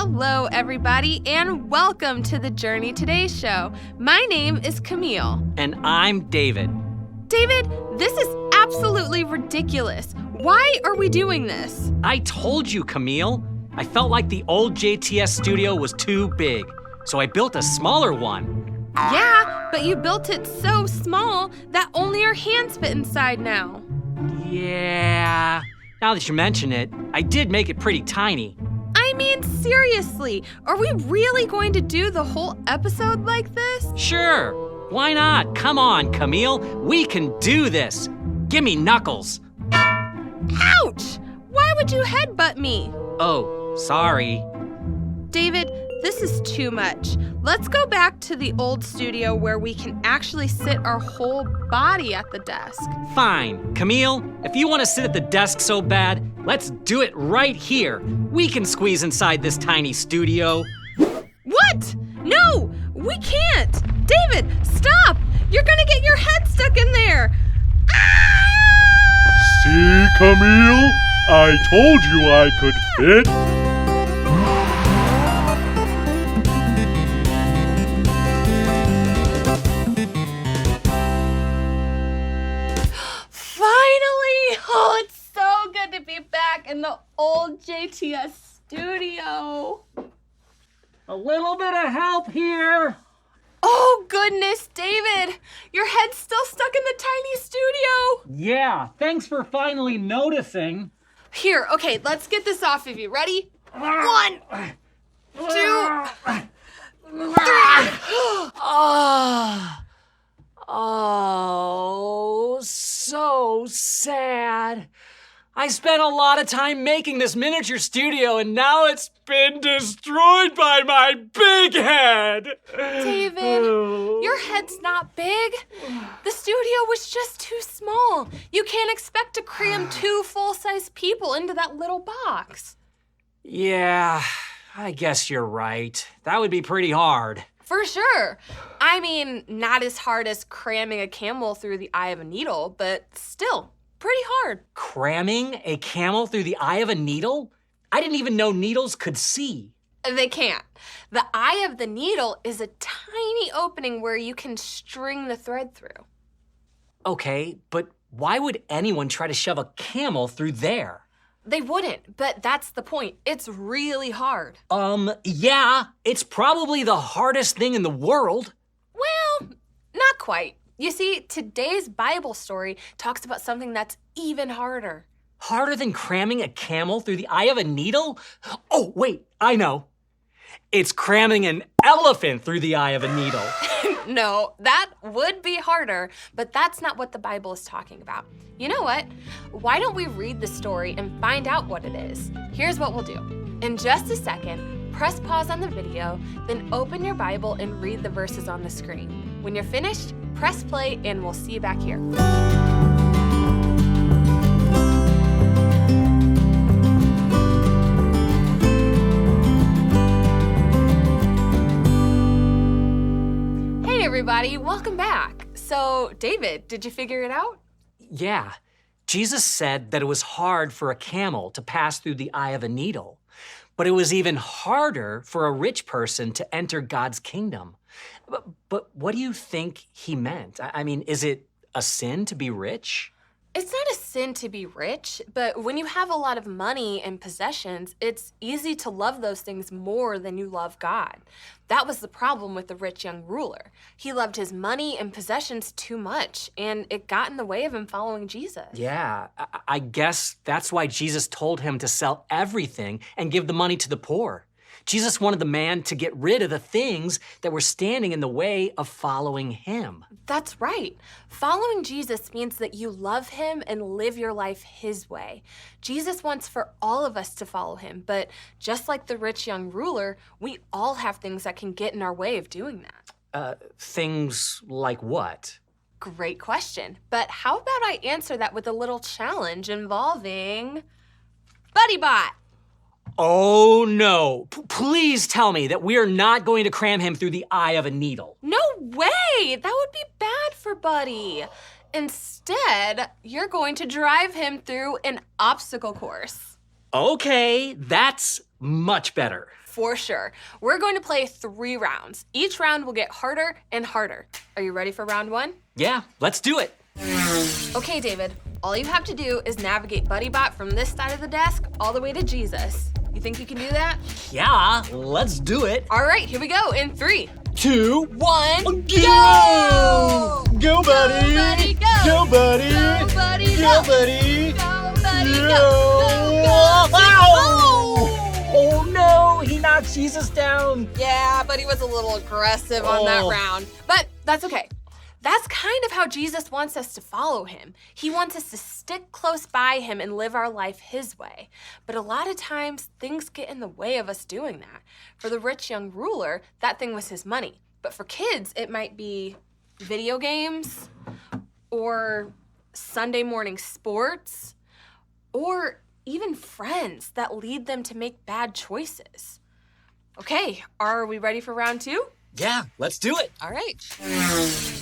Hello, everybody, and welcome to the Journey Today show. My name is Camille. And I'm David. David, this is absolutely ridiculous. Why are we doing this? I told you, Camille. I felt like the old JTS studio was too big, so I built a smaller one. Yeah, but you built it so small that only your hands fit inside now. Yeah, now that you mention it, I did make it pretty tiny. I mean, seriously, are we really going to do the whole episode like this? Sure, why not? Come on, Camille, we can do this. Give me knuckles. Ouch! Why would you headbutt me? Oh, sorry. David, this is too much. Let's go back to the old studio where we can actually sit our whole body at the desk. Fine, Camille, if you want to sit at the desk so bad, let's do it right here. We can squeeze inside this tiny studio. What? No, we can't. David, stop! You're gonna get your head stuck in there. Ah! See, Camille? I told you I could fit. Oh, it's so good to be back in the old JTS studio. A little bit of help here. Oh, goodness, David. Your head's still stuck in the tiny studio. Yeah, thanks for finally noticing. Here, okay, let's get this off of you. Ready? 1, 2, 3. Oh, so sad. I spent a lot of time making this miniature studio, and now it's been destroyed by my big head. David, your head's not big. The studio was just too small. You can't expect to cram 2 full-size people into that little box. Yeah, I guess you're right. That would be pretty hard. For sure. I mean, not as hard as cramming a camel through the eye of a needle, but still, pretty hard. Cramming a camel through the eye of a needle? I didn't even know needles could see. They can't. The eye of the needle is a tiny opening where you can string the thread through. Okay, but why would anyone try to shove a camel through there? They wouldn't, but that's the point. It's really hard. Yeah, it's probably the hardest thing in the world. Well, not quite. You see, today's Bible story talks about something that's even harder. Harder than cramming a camel through the eye of a needle? Oh, wait, I know. It's cramming an elephant through the eye of a needle. No, that would be harder, but that's not what the Bible is talking about. You know what? Why don't we read the story and find out what it is? Here's what we'll do. In just a second, press pause on the video, then open your Bible and read the verses on the screen. When you're finished, press play and we'll see you back here. Hey everybody, welcome back. So, David, did you figure it out? Yeah, Jesus said that it was hard for a camel to pass through the eye of a needle, but it was even harder for a rich person to enter God's kingdom. But what do you think he meant? I mean, is it a sin to be rich? It's not a sin to be rich, but when you have a lot of money and possessions, it's easy to love those things more than you love God. That was the problem with the rich young ruler. He loved his money and possessions too much, and it got in the way of him following Jesus. Yeah, I guess that's why Jesus told him to sell everything and give the money to the poor. Jesus wanted the man to get rid of the things that were standing in the way of following him. That's right. Following Jesus means that you love him and live your life his way. Jesus wants for all of us to follow him, but just like the rich young ruler, we all have things that can get in our way of doing that. Things like what? Great question. But how about I answer that with a little challenge involving BuddyBot? Oh, no. Please tell me that we are not going to cram him through the eye of a needle. No way! That would be bad for Buddy. Instead, you're going to drive him through an obstacle course. Okay, that's much better. For sure. We're going to play 3 rounds. Each round will get harder and harder. Are you ready for round 1? Yeah, let's do it. Okay, David. All you have to do is navigate BuddyBot from this side of the desk all the way to Jesus. You think you can do that? Yeah, let's do it. All right, here we go. In 3, 2, 1, go! Go, buddy! buddy, go! Go, buddy! Go, buddy, Go, go! buddy! Go, buddy, Go. go! Oh no, he knocked Jesus down. Yeah, but he was a little aggressive on that Oh. round. But that's okay. That's kind of how Jesus wants us to follow him. He wants us to stick close by him and live our life his way. But a lot of times, things get in the way of us doing that. For the rich young ruler, that thing was his money. But for kids, it might be video games or Sunday morning sports or even friends that lead them to make bad choices. Okay, are we ready for round 2? Yeah, let's do it. All right.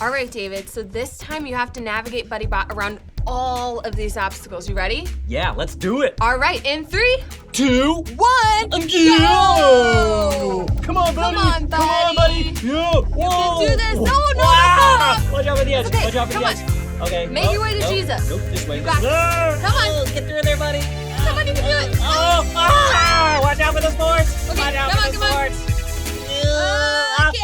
All right, David. So this time you have to navigate BuddyBot around all of these obstacles. You ready? Yeah, let's do it. All right, in 3, 2, 1, Go! Come on, buddy! Come on, Come on, buddy! Yeah! Whoa! do this. No, no, Wow! no. Watch out for the edge. Okay, Watch out for come the on. edge. Okay. Make your way to Jesus. Nope, this way. You got this. Come on. Get through there, buddy. Come on, you can do it. Oh! Watch out for the sports. Okay, Watch out come for on, the come on. sports. Okay.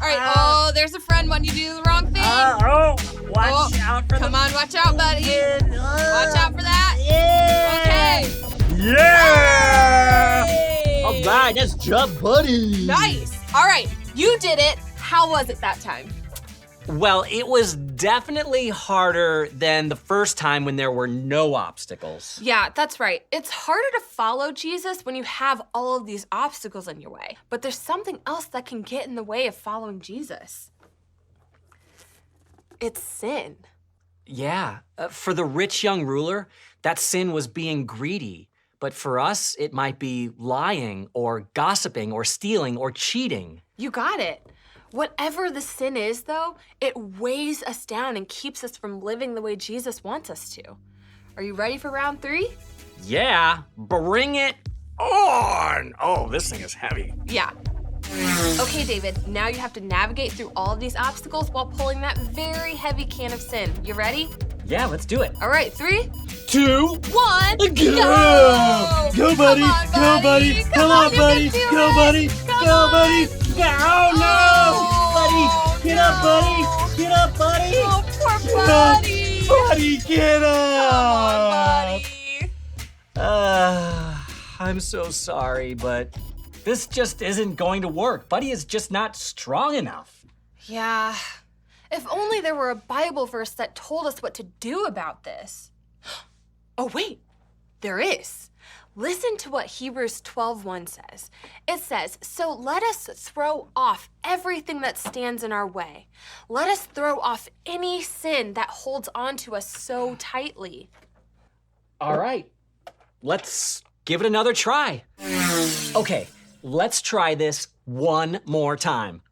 All right. Oh, there's a friend when you do the wrong thing. Watch out for Come on, watch out, buddy. the... Watch out for that. Yeah. Okay. Yeah! All right, that's jump, buddy. Nice. All right, you did it. How was it that time? Well, it was definitely harder than the first time when there were no obstacles. Yeah, that's right. It's harder to follow Jesus when you have all of these obstacles in your way. But there's something else that can get in the way of following Jesus. It's sin. Yeah, for the rich young ruler, that sin was being greedy. But for us, it might be lying or gossiping or stealing or cheating. You got it. Whatever the sin is, though, it weighs us down and keeps us from living the way Jesus wants us to. Are you ready for round 3? Yeah, bring it on. Oh, this thing is heavy. Yeah. Okay, David, now you have to navigate through all of these obstacles while pulling that very heavy can of sin. You ready? Yeah, let's do it. All right, 3, 2, 1, go! go! Go, buddy! Come on, Go, buddy! Come on, you buddy! can do Go, it. buddy! Come Go, on. buddy! Oh, no! Buddy! Get up, buddy! no. Get up, buddy! Oh, poor Get up. buddy. Buddy, get up! Come on, buddy. I'm so sorry, but this just isn't going to work. Buddy is just not strong enough. Yeah. If only there were a Bible verse that told us what to do about this. Oh, wait. There is. Listen to what Hebrews 12:1 says. It says, "So let us throw off everything that stands in our way. Let us throw off any sin that holds on to us so tightly." All right, let's give it another try. Okay, let's try this one more time.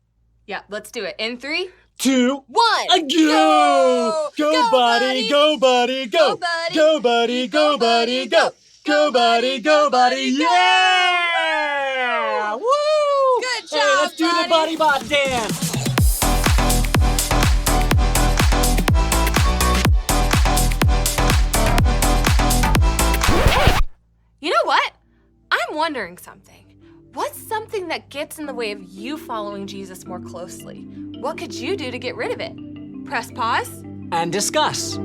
Yeah, let's do it. In 3, 2, 1, go! Go, buddy! Go, buddy! Go! Go, buddy. Go, buddy! Go, buddy! Go! Go, buddy! Go, buddy! Yeah! Woo! Good Hey, job, let's do the buddy. BuddyBot dance. You know what? I'm wondering something. What's something that gets in the way of you following Jesus more closely? What could you do to get rid of it? Press pause. And discuss.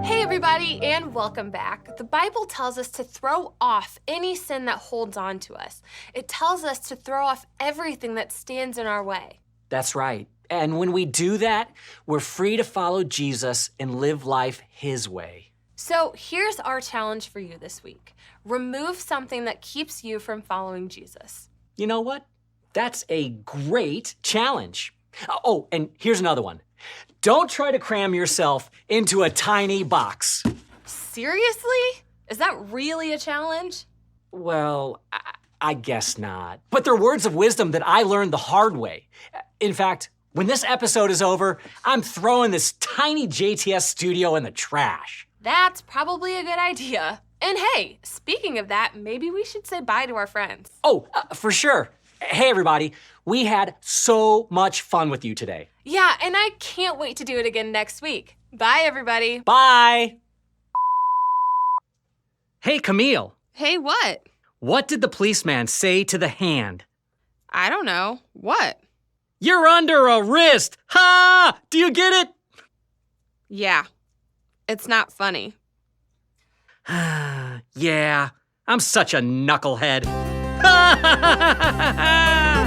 Hey, everybody, and welcome back. The Bible tells us to throw off any sin that holds on to us. It tells us to throw off everything that stands in our way. That's right. And when we do that, we're free to follow Jesus and live life his way. So here's our challenge for you this week. Remove something that keeps you from following Jesus. You know what? That's a great challenge. Oh, and here's another one. Don't try to cram yourself into a tiny box. Seriously? Is that really a challenge? Well, I guess not. But they're words of wisdom that I learned the hard way. In fact, When this episode is over, I'm throwing this tiny JTS studio in the trash. That's probably a good idea. And hey, speaking of that, maybe we should say bye to our friends. Oh, for sure. Hey, everybody. We had so much fun with you today. Yeah, and I can't wait to do it again next week. Bye, everybody. Bye. Hey, Camille. Hey, what? What did the policeman say to the hand? I don't know. What? You're under arrest! Ha! Do you get it? Yeah, it's not funny. Yeah, I'm such a knucklehead. Ha ha ha ha ha!